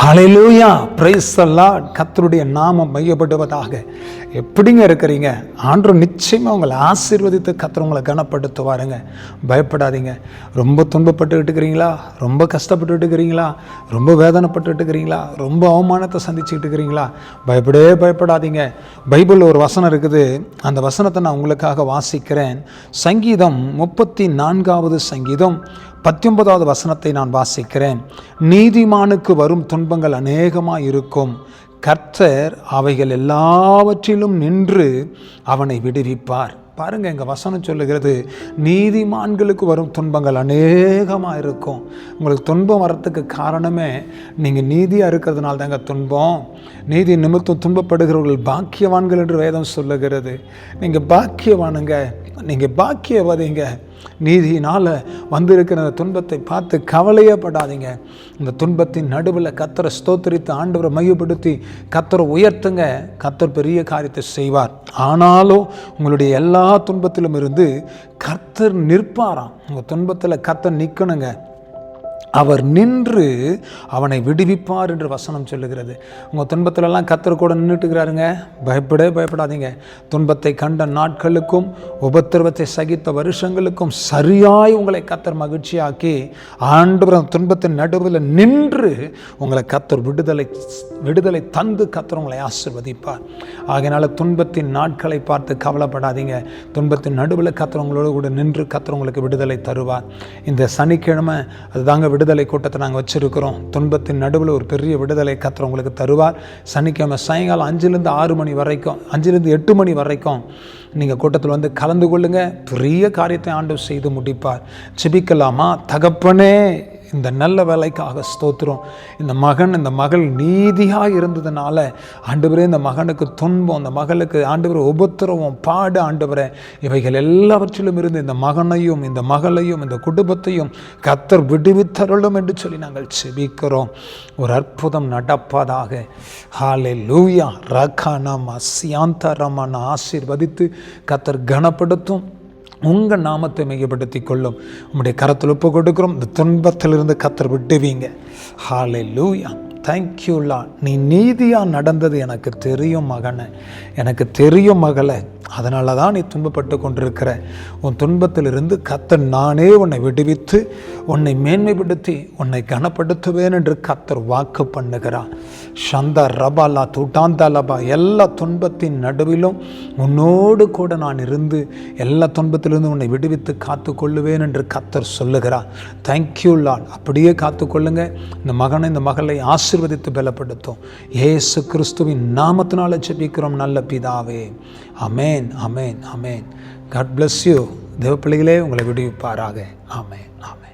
Hallelujah, praise the Lord. கர்த்தருடைய நாமம் மையப்படுவதாக. எப்படிங்க இருக்கிறீங்க? ஆண்டவர் நிச்சயமாக உங்களை ஆசீர்வதித்து கர்த்தர் உங்களை கனப்படுத்துவாருங்க. பயப்படாதீங்க. ரொம்ப துன்பப்பட்டுக்கிட்டு இருக்கிறீங்களா? ரொம்ப கஷ்டப்பட்டுக்கிட்டு இருக்கிறீங்களா? ரொம்ப வேதனைப்பட்டுக்கிட்டு இருக்கிறீங்களா? ரொம்ப அவமானத்தை சந்திச்சுக்கிட்டு இருக்கிறீங்களா? பயப்படாதீங்க. பைபிளில் ஒரு வசனம் இருக்குது. அந்த வசனத்தை நான் உங்களுக்காக வாசிக்கிறேன். சங்கீதம் 34வது சங்கீதம் 19வது வசனத்தை நான் வாசிக்கிறேன். நீதிமானுக்கு வரும் துன்பங்கள் அநேகமாக இருக்கும், கர்த்தர் அவைகள் எல்லாவற்றிலும் நின்று அவனை விடுவிப்பார். பாருங்க, எங்கள் வசனம் சொல்லுகிறது, நீதிமான்களுக்கு வரும் துன்பங்கள் அநேகமாக இருக்கும். உங்களுக்கு துன்பம் வர்றதுக்கு காரணமே நீங்கள் நீதியாக இருக்கிறதுனால தாங்க துன்பம். நீதி நிமித்தம் துன்பப்படுகிறவர்கள் பாக்கியவான்கள் என்று வேதம் சொல்லுகிறது. நீங்கள் பாக்கியவானுங்க, நீங்கள் பாக்கியவதிங்க. நீதியினால் வந்திருக்கிற அந்த துன்பத்தை பார்த்து கவலையப்படாதீங்க. இந்த துன்பத்தின் நடுவில் கர்த்தரை ஸ்தோத்திரித்து ஆண்டவரை மையப்படுத்தி கர்த்தரை உயர்த்துங்க. கர்த்தர் பெரிய காரியத்தை செய்வார். ஆனாலும் உங்களுடைய எல்லா துன்பத்திலும் இருந்து கர்த்தர் நிற்பாராம். உங்கள் துன்பத்தில் கர்த்தர் நிற்கணுங்க. அவர் நின்று அவனை விடுவிப்பார் என்று வசனம் சொல்லுகிறது. உங்கள் துன்பத்திலெல்லாம் கர்த்தர் கூட நின்றுட்டுக்கிறாருங்க. பயப்படாதீங்க. துன்பத்தை கண்ட நாட்களுக்கும் உபத்திரவத்தை சகித்த வருஷங்களுக்கும் சரியாய் உங்களை கர்த்தர் மகிழ்ச்சியாக்கி ஆண்டவர் துன்பத்தின் நடுவில் நின்று உங்களை கர்த்தர் விடுதலை தந்து கர்த்தர் உங்களை ஆசீர்வதிப்பார். ஆகையினால துன்பத்தின் நாட்களை பார்த்து கவலைப்படாதீங்க. துன்பத்தின் நடுவில் கர்த்தர் உங்களோடு கூட நின்று கர்த்தர் உங்களுக்கு விடுதலை தருவார். இந்த சனிக்கிழமை அதுதாங்க விடுதலை கூட்டத்தை நாங்கள் வச்சுருக்கிறோம். துன்பத்தின் நடுவில் ஒரு பெரிய விடுதலை கர்த்தர் உங்களுக்கு தருவார். சனிக்கிழமை சாயங்காலம் 5லேருந்து 6 மணி வரைக்கும், 5லேருந்து 8 மணி வரைக்கும் நீங்கள் கூட்டத்தில் வந்து கலந்து கொள்ளுங்க. பெரிய காரியத்தை ஆண்டவர் செய்து முடிப்பார். ஜெபிக்கலாமா? தகப்பனே, இந்த நல்ல வேலைக்காக ஸ்தோத்திரம். இந்த மகள் நீதியாக இருந்ததுனால ஆண்டவரே, இந்த மகனுக்கு துன்பம், இந்த மகளுக்கு ஆண்டவரே உபத்திரவம், பாடு ஆண்டவரே, இவைகள் எல்லாவற்றிலும் இருந்து இந்த மகனையும் இந்த மகளையும் இந்த குடும்பத்தையும் கர்த்தர் விடுவித்தருளும் என்று சொல்லி நாங்கள் செபிக்கிறோம். ஒரு அற்புதம் நடப்பதாக. ஹல்லேலூயா. ரகனமா சியாந்தரமான ஆசீர்வதித்து கர்த்தர் கனப்படுத்தும். உங்கள் நாமத்தை மையப்படுத்தி கொள்ளும். உங்களுடைய கரத்தில் ஒப்பு கொடுக்கிறோம். இந்த துன்பத்திலிருந்து கர்த்தர் விடுவீங்க. ஹல்லேலூயா. Thank you Lord. நீ நீதியாக நடந்தது எனக்கு தெரியும் மகனே, எனக்கு தெரியும் மகளே. அதனால தான் நீ துன்பப்பட்டு கொண்டிருக்கிற. உன் துன்பத்திலிருந்து கர்த்தர் நானே உன்னை விடுவித்து உன்னை மேன்மைப்படுத்தி உன்னை கனப்படுத்துவேன் என்று கர்த்தர் வாக்கு பண்ணுகிறார். சந்தா ரபாலா துட்டாந்தா லபா. எல்லா துன்பத்தின் நடுவிலும் உன்னோடு கூட நான் இருந்து எல்லா துன்பத்திலிருந்து உன்னை விடுவித்து காத்து கொள்ளுவேன் என்று கர்த்தர் சொல்லுகிறார். Thank you Lord. அப்படியே காத்து கொள்ளுங்க. இந்த மகனை இந்த மகளை ஆசீர்வதித்து பலப்படுத்தும். இயேசு கிறிஸ்துவின் நாமத்தினால ஜெபிக்கிறோம் நல்ல பிதாவே. ஆமென், ஆமென், ஆமென். God bless you. தேவ பிள்ளைகளே, உங்களை விடுவிப்பாராக. ஆமென், ஆமென்.